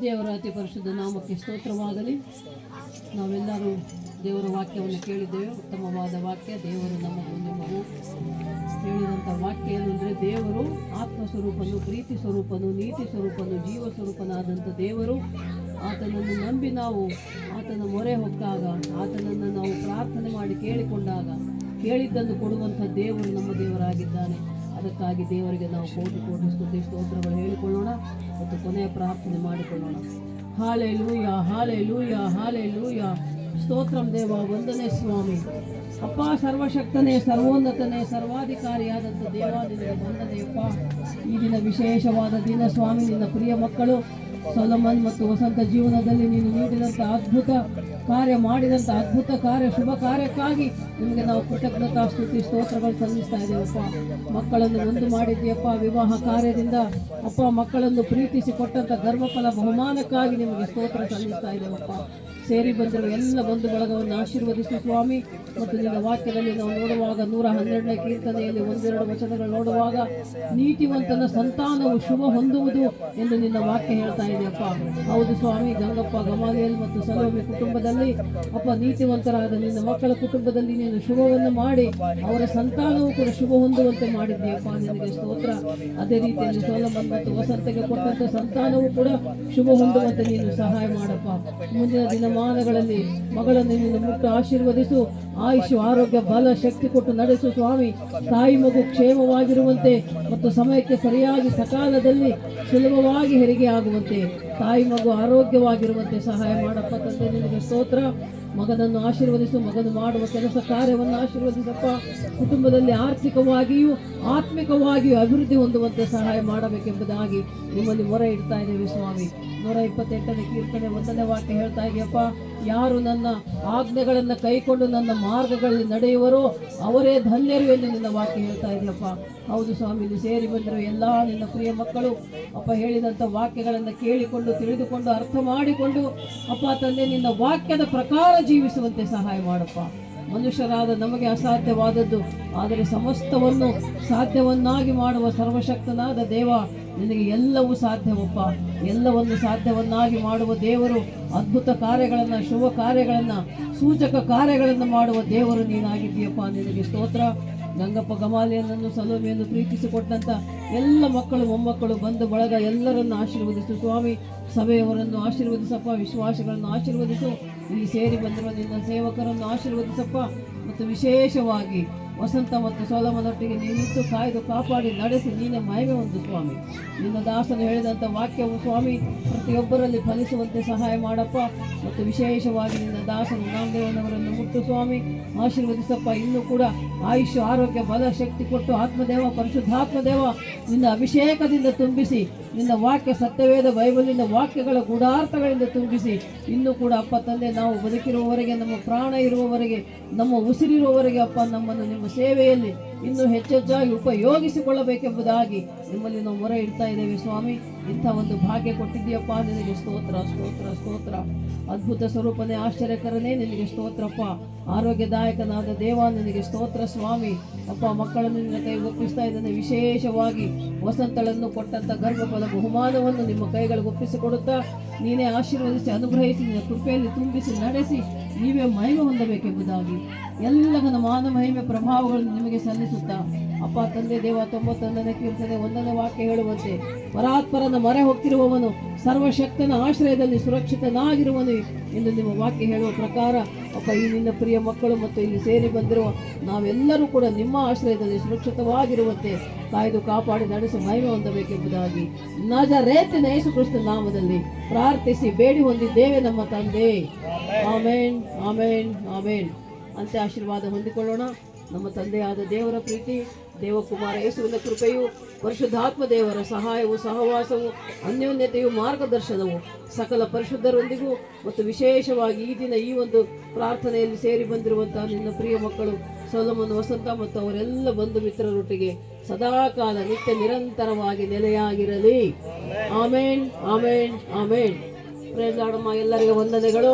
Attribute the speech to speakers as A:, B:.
A: ದೇವರ ಅತಿ ಪರಿಶುದ್ಧ ನಾಮಕ್ಕೆ ಸ್ತೋತ್ರವಾಗಲಿ. ನಾವೆಲ್ಲರೂ ದೇವರ ವಾಕ್ಯವನ್ನು ಕೇಳಿದ್ದೇವೆ. ಉತ್ತಮವಾದ ವಾಕ್ಯ. ದೇವರು ನಿಮಗೂ ಹೇಳಿದಂಥ ವಾಕ್ಯ ಏನಂದರೆ, ದೇವರು ಆತ್ಮಸ್ವರೂಪನು, ಪ್ರೀತಿ ಸ್ವರೂಪನು, ನೀತಿ ಸ್ವರೂಪನು, ಜೀವ ಸ್ವರೂಪನಾದಂಥ ದೇವರು. ಆತನನ್ನು ನಂಬಿ ನಾವು ಆತನ ಮೊರೆ ಹೊಕ್ಕಾಗ, ಆತನನ್ನು ನಾವು ಪ್ರಾರ್ಥನೆ ಮಾಡಿ ಕೇಳಿಕೊಂಡಾಗ ಕೇಳಿದ್ದನ್ನು ಕೊಡುವಂಥ ದೇವರು ನಮ್ಮ ದೇವರಾಗಿದ್ದಾನೆ. ಅದಕ್ಕಾಗಿ ದೇವರಿಗೆ ನಾವು ಕೋಟಿ ಕೋಟಿ ಸ್ತುತಿ ಸ್ತೋತ್ರಗಳು ಹೇಳಿಕೊಳ್ಳೋಣ ಮತ್ತು ಕೊನೆಯ ಪ್ರಾರ್ಥನೆ ಮಾಡಿಕೊಳ್ಳೋಣ. Hallelujah, hallelujah, hallelujah. ಸ್ತೋತ್ರಂ ದೇವ, ವಂದನೆ ಸ್ವಾಮಿ. ಅಪ್ಪ, ಸರ್ವಶಕ್ತನೇ, ಸರ್ವೋನ್ನತನೇ, ಸರ್ವಾಧಿಕಾರಿಯಾದಂಥ ದೇವ, ನಿನಗೆ ವಂದನೆಯಪ್ಪ. ಈ ದಿನ ವಿಶೇಷವಾದ ದಿನ ಸ್ವಾಮಿ. ನಿನ್ನ ಪ್ರಿಯ ಮಕ್ಕಳು ಸೊಲೊಮನ್ ಮತ್ತು ವಸಂತ ಜೀವನದಲ್ಲಿ ನೀನು ನೀಡಿದಂಥ ಅದ್ಭುತ ಕಾರ್ಯ, ಮಾಡಿದಂಥ ಅದ್ಭುತ ಕಾರ್ಯ, ಶುಭ ಕಾರ್ಯಕ್ಕಾಗಿ ನಿಮಗೆ ನಾವು ಕೃತಜ್ಞತಾ ಸ್ತುತಿ ಸ್ತೋತ್ರಗಳು ಸಲ್ಲಿಸ್ತಾ ಇದ್ದೇವಪ್ಪ. ಮಕ್ಕಳನ್ನು ಒಂದು ಮಾಡಿದ್ದೀಯಪ್ಪ. ವಿವಾಹ ಕಾರ್ಯದಿಂದ ಅಪ್ಪ ಮಕ್ಕಳನ್ನು ಪ್ರೀತಿಸಿ ಕೊಟ್ಟಂಥ ಗರ್ಭಫಲ ಬಹುಮಾನಕ್ಕಾಗಿ ನಿಮಗೆ ಸ್ತೋತ್ರ ಸಲ್ಲಿಸ್ತಾ ಇದ್ದೇವಪ್ಪ. ಸೇರಿ ಬಂದಿರುವ ಎಲ್ಲ ಬಂಧು ಬಳಗವನ್ನು ಆಶೀರ್ವದಿಸಿ ಸ್ವಾಮಿ. ಮತ್ತು ನಿನ್ನ ವಾಕ್ಯದಲ್ಲಿ ನಾವು ನೋಡುವಾಗ 112ನೇ ಕೀರ್ತನೆಯಲ್ಲಿ ಒಂದೆರಡು ವಚನಗಳು ನೋಡುವಾಗ, ನೀತಿವಂತನ ಸಂತಾನವು ಶುಭ ಹೊಂದುವುದು ಎಂದು ನಿನ್ನ ವಾಕ್ಯ ಹೇಳ್ತಾ ಇದೆಯಪ್ಪ. ಹೌದು ಸ್ವಾಮಿ. ಗಂಗಪ್ಪ, ಗಮಾಲಿಯಲ್ ಮತ್ತು ಸಲೋಮಿ ಕುಟುಂಬದಲ್ಲಿ ಅಪ್ಪ ನೀತಿವಂತರಾದ ನಿನ್ನ ಮಕ್ಕಳ ಕುಟುಂಬದಲ್ಲಿ ನೀನು ಶುಭವನ್ನು ಮಾಡಿ ಅವರ ಸಂತಾನವು ಕೂಡ ಶುಭ ಹೊಂದುವಂತೆ ಮಾಡಿದ್ದೀಯಪ್ಪ. ನಿನಗೆ ಸ್ತೋತ್ರ. ಅದೇ ರೀತಿಯಲ್ಲಿ ಸೊಲೊಮನ್ ಮತ್ತು ವಸಂತಗೆ ಕೊಟ್ಟಂತ ಸಂತಾನವು ಕೂಡ ಶುಭ ಹೊಂದುವಂತೆ ನೀನು ಸಹಾಯ ಮಾಡಪ್ಪ. ಮುಂದಿನ ದಿನಮಾನಗಳಲ್ಲಿ ಮಗಳನ್ನು ನೀನು ಮುಟ್ಟು ಆಶೀರ್ವದಿಸು. ಆಯುಷು, ಆರೋಗ್ಯ, ಬಲ, ಶಕ್ತಿ ಕೊಟ್ಟು ನಡೆಸು ಸ್ವಾಮಿ. ತಾಯಿ ಮಗು ಕ್ಷೇಮವಾಗಿರುವಂತೆ ಮತ್ತು ಸಮಯಕ್ಕೆ ಸರಿಯಾಗಿ ಸಕಾಲದಲ್ಲಿ ಸುಲಭವಾಗಿ ಹೆರಿಗೆ ಆಗುವಂತೆ, ತಾಯಿ ಮಗು ಆರೋಗ್ಯವಾಗಿರುವಂತೆ ಸಹಾಯ ಮಾಡಪ್ಪ ತಂದೆ. ನಿನಗೆ ಸ್ತೋತ್ರ. ಮಗನನ್ನು ಆಶೀರ್ವದಿಸು. ಮಗನು ಮಾಡುವ ಕೆಲಸ ಕಾರ್ಯವನ್ನು ಆಶೀರ್ವದಿಸಪ್ಪ. ಕುಟುಂಬದಲ್ಲಿ ಆರ್ಥಿಕವಾಗಿಯೂ ಆತ್ಮಿಕವಾಗಿಯೂ ಅಭಿವೃದ್ಧಿ ಹೊಂದುವಂತೆ ಸಹಾಯ ಮಾಡಬೇಕೆಂಬುದಾಗಿ ನಿಮ್ಮಲ್ಲಿ ಮೊರೆ ಇಡ್ತಾ ಇದ್ದೇವೆ ಸ್ವಾಮಿ. 128ನೇ ಕೀರ್ತನೆ 1ನೇ ವಾಕ್ಯ ಹೇಳ್ತಾ ಇದೆಯಪ್ಪ, ಯಾರು ನನ್ನ ಆಜ್ಞೆಗಳನ್ನು ಕೈಕೊಂಡು ನನ್ನ ಮಾರ್ಗಗಳಲ್ಲಿ ನಡೆಯುವರೋ ಅವರೇ ಧನ್ಯರು ಎಂದು ನಿನ್ನ ವಾಕ್ಯ ಹೇಳ್ತಾ ಇದೆಯಪ್ಪ. ಹೌದು ಸ್ವಾಮಿ. ಇಲ್ಲಿ ಸೇರಿ ಬಂದಿರೋ ಎಲ್ಲ ನಿನ್ನ ಪ್ರಿಯ ಮಕ್ಕಳು ಅಪ್ಪ ಹೇಳಿದಂಥ ವಾಕ್ಯಗಳನ್ನು ಕೇಳಿಕೊಂಡು ತಿಳಿದುಕೊಂಡು ಅರ್ಥ ಮಾಡಿಕೊಂಡು ಅಪ್ಪ ತಂದೆ ನಿನ್ನ ವಾಕ್ಯದ ಪ್ರಕಾರ ಜೀವಿಸುವಂತೆ ಸಹಾಯ ಮಾಡಪ್ಪ. ಮನುಷ್ಯರಾದ ನಮಗೆ ಅಸಾಧ್ಯವಾದದ್ದು ಆದರೆ ಸಮಸ್ತವನ್ನು ಸಾಧ್ಯವನ್ನಾಗಿ ಮಾಡುವ ಸರ್ವಶಕ್ತನಾದ ದೇವ, ನಿನಗೆ ಎಲ್ಲವೂ ಸಾಧ್ಯವಪ್ಪ. ಎಲ್ಲವನ್ನು ಸಾಧ್ಯವನ್ನಾಗಿ ಮಾಡುವ ದೇವರು, ಅದ್ಭುತ ಕಾರ್ಯಗಳನ್ನು, ಶುಭ ಕಾರ್ಯಗಳನ್ನು, ಸೂಚಕ ಕಾರ್ಯಗಳನ್ನು ಮಾಡುವ ದೇವರು ನೀನಾಗಿದ್ದೀಯಪ್ಪ. ನಿನಗೆ ಸ್ತೋತ್ರ. ಗಂಗಪ್ಪ, ಗಮಾಲಿಯನನ್ನು, ಸಲೋಮಿಯನ್ನು ಪ್ರೀತಿಸಿಕೊಟ್ಟಂಥ ಎಲ್ಲ ಮಕ್ಕಳು, ಮೊಮ್ಮಕ್ಕಳು, ಬಂಧು ಬಳಗ ಎಲ್ಲರನ್ನು ಆಶೀರ್ವದಿಸು ಸ್ವಾಮಿ. ಸಭೆಯವರನ್ನು ಆಶೀರ್ವದಿಸಪ್ಪ. ವಿಶ್ವಾಸಗಳನ್ನು ಆಶೀರ್ವದಿಸು. ಇಲ್ಲಿ ಸೇರಿ ಬಂದಿರುವ ನಿನ್ನ ಸೇವಕರನ್ನು ಆಶೀರ್ವದಿಸಪ್ಪ. ಮತ್ತು ವಿಶೇಷವಾಗಿ ವಸಂತ ಮತ್ತು ಸೊಲೊಮನೊಟ್ಟಿಗೆ ನೀನಿದ್ದು ಕಾಯ್ದು ಕಾಪಾಡಿ ನಡೆಸಿ ನೀನೇ ಮಹಿಮೆ ಹೊಂದು ಸ್ವಾಮಿ. ನಿನ್ನ ದಾಸನು ಹೇಳಿದಂಥ ವಾಕ್ಯವು ಸ್ವಾಮಿ ಪ್ರತಿಯೊಬ್ಬರಲ್ಲಿ ಫಲಿಸುವಂತೆ ಸಹಾಯ ಮಾಡಪ್ಪ. ಮತ್ತು ವಿಶೇಷವಾಗಿ ನಿನ್ನ ದಾಸನು ನಾಮದೇವನವರನ್ನು ಮುಟ್ಟು ಸ್ವಾಮಿ ಆಶೀರ್ವದಿಸಪ್ಪ. ಇನ್ನೂ ಕೂಡ ಆಯುಷ್ಯ, ಆರೋಗ್ಯ, ಬಲ, ಶಕ್ತಿ ಕೊಟ್ಟು ಆತ್ಮದೇವ, ಪರಿಶುದ್ಧಾತ್ಮದೇವ ನಿನ್ನ ಅಭಿಷೇಕದಿಂದ ತುಂಬಿಸಿ, ನಿನ್ನ ವಾಕ್ಯ ಸತ್ಯವೇದ ಬೈಬಲಿನ ವಾಕ್ಯಗಳ ಗೂಢಾರ್ಥಗಳಿಂದ ತುಂಬಿಸಿ, ಇನ್ನೂ ಕೂಡ ಅಪ್ಪ ತಂದೆ ನಾವು ಬದುಕಿರುವವರೆಗೆ, ನಮ್ಮ ಪ್ರಾಣ ಇರುವವರೆಗೆ, ನಮ್ಮ ಉಸಿರಿರುವವರೆಗೆ ಅಪ್ಪ ನಮ್ಮನ್ನು ನಿಮ್ಮ ಸೇವೆಯಲ್ಲಿ ಇನ್ನೂ ಹೆಚ್ಚೆಚ್ಚಾಗಿ ಉಪಯೋಗಿಸಿಕೊಳ್ಳಬೇಕೆಂಬುದಾಗಿ ನಿಮ್ಮಲ್ಲಿ ನಾವು ಮೊರೆ ಇಡ್ತಾ ಇದ್ದೇವೆ ಸ್ವಾಮಿ. ಇಂಥ ಒಂದು ಭಾಗ್ಯ ಕೊಟ್ಟಿದ್ದೀಯಪ್ಪ. ನಿನಗೆ ಸ್ತೋತ್ರ, ಸ್ತೋತ್ರ, ಸ್ತೋತ್ರ. ಅದ್ಭುತ ಸ್ವರೂಪನೇ, ಆಶ್ಚರ್ಯಕರನೇ ನಿನಗೆ ಸ್ತೋತ್ರಪ್ಪ. ಆರೋಗ್ಯದಾಯಕನಾದ ದೇವ ನಿನಗೆ ಸ್ತೋತ್ರ ಸ್ವಾಮಿ. ಅಪ್ಪ, ಮಕ್ಕಳನ್ನು ನಿನ್ನ ಕೈ ಒಪ್ಪಿಸ್ತಾ ಇದ್ದಾನೆ. ವಿಶೇಷವಾಗಿ ವಸಂತಳನ್ನು ಕೊಟ್ಟಂಥ ಗರ್ಭಫಲ ಬಹುಮಾನವನ್ನು ನಿಮ್ಮ ಕೈಗಳಿಗೆ ಒಪ್ಪಿಸಿಕೊಡುತ್ತಾ ನೀನೇ ಆಶೀರ್ವದಿಸಿ, ಅನುಗ್ರಹಿಸಿ, ನಿನ್ನ ಕೃಪೆಯಲ್ಲಿ ತುಂಬಿಸಿ ನಡೆಸಿ ನೀವೇ ಮಹಿಮೆ ಹೊಂದಬೇಕೆಂಬುದಾಗಿ ಎಲ್ಲಗನ ಮಾನ ಮಹಿಮೆ ಪ್ರಭಾವಗಳನ್ನು ನಿಮಗೆ ಸಲ್ಲಿಸುತ್ತಾ ಅಪ್ಪ ತಂದೆ ದೇವ 91ನೇ ಕೀರ್ತನೆ 1ನೇ ವಾಕ್ಯ ಹೇಳುವಂತೆ, ಪರಾತ್ಪರನ ಮೊರೆ ಹೊಕ್ಕಿರುವವನು ಸರ್ವಶಕ್ತನ ಆಶ್ರಯದಲ್ಲಿ ಸುರಕ್ಷಿತನಾಗಿರುವನು ಎಂದು ನಿಮ್ಮ ವಾಕ್ಯ ಹೇಳುವ ಪ್ರಕಾರ ಅಪ್ಪ ಈ ನಿನ್ನ ಪ್ರಿಯ ಮಕ್ಕಳು ಮತ್ತು ಇಲ್ಲಿ ಸೇರಿ ಬಂದಿರುವ ನಾವೆಲ್ಲರೂ ಕೂಡ ನಿಮ್ಮ ಆಶ್ರಯದಲ್ಲಿ ಸುರಕ್ಷಿತವಾಗಿರುವಂತೆ ಕಾಯ್ದು ಕಾಪಾಡಿ ನಡೆಸಿ ಮಹಿಮೆ ಹೊಂದಬೇಕೆಂಬುದಾಗಿ ನಜರೇತಿನ ಯೇಸು ಕ್ರಿಸ್ತನ ನಾಮದಲ್ಲಿ ಪ್ರಾರ್ಥಿಸಿ ಬೇಡಿ ಹೊಂದಿದ್ದೇವೆ ನಮ್ಮ ತಂದೆ. ಆಮೇನ್, ಆಮೇನ್, ಆಮೇನ್ ಅಂತ ಆಶೀರ್ವಾದ ಹೊಂದಿಕೊಳ್ಳೋಣ. ನಮ್ಮ ತಂದೆಯಾದ ದೇವರ ಪ್ರೀತಿ, ದೇವಕುಮಾರ ಯೇಸುವಿನ ಕೃಪೆಯು, ಪರಿಶುದ್ಧಾತ್ಮ ದೇವರ ಸಹಾಯವು, ಸಹವಾಸವು, ಅನ್ಯೋನ್ಯತೆಯು, ಮಾರ್ಗದರ್ಶನವು ಸಕಲ ಪರಿಶುದ್ಧರೊಂದಿಗೂ ಮತ್ತು ವಿಶೇಷವಾಗಿ ಈ ದಿನ ಈ ಒಂದು ಪ್ರಾರ್ಥನೆಯಲ್ಲಿ ಸೇರಿ ಬಂದಿರುವಂತಹ ನಿನ್ನ ಪ್ರಿಯ ಮಕ್ಕಳು ಸೊಲೊಮನ್, ವಸಂತ ಮತ್ತು ಅವರೆಲ್ಲ ಬಂಧು ಮಿತ್ರರೊಟ್ಟಿಗೆ ಸದಾಕಾಲ ನಿತ್ಯ ನಿರಂತರವಾಗಿ ನೆಲೆಯಾಗಿರಲಿ. ಆಮೇನ್, ಆಮೇನ್, ಆಮೇನ್. ಪ್ರೈಸ್ ಲಾರ್ಡ್ ಅಮ್ಮ. ಎಲ್ಲರಿಗೆ ವಂದನೆಗಳು.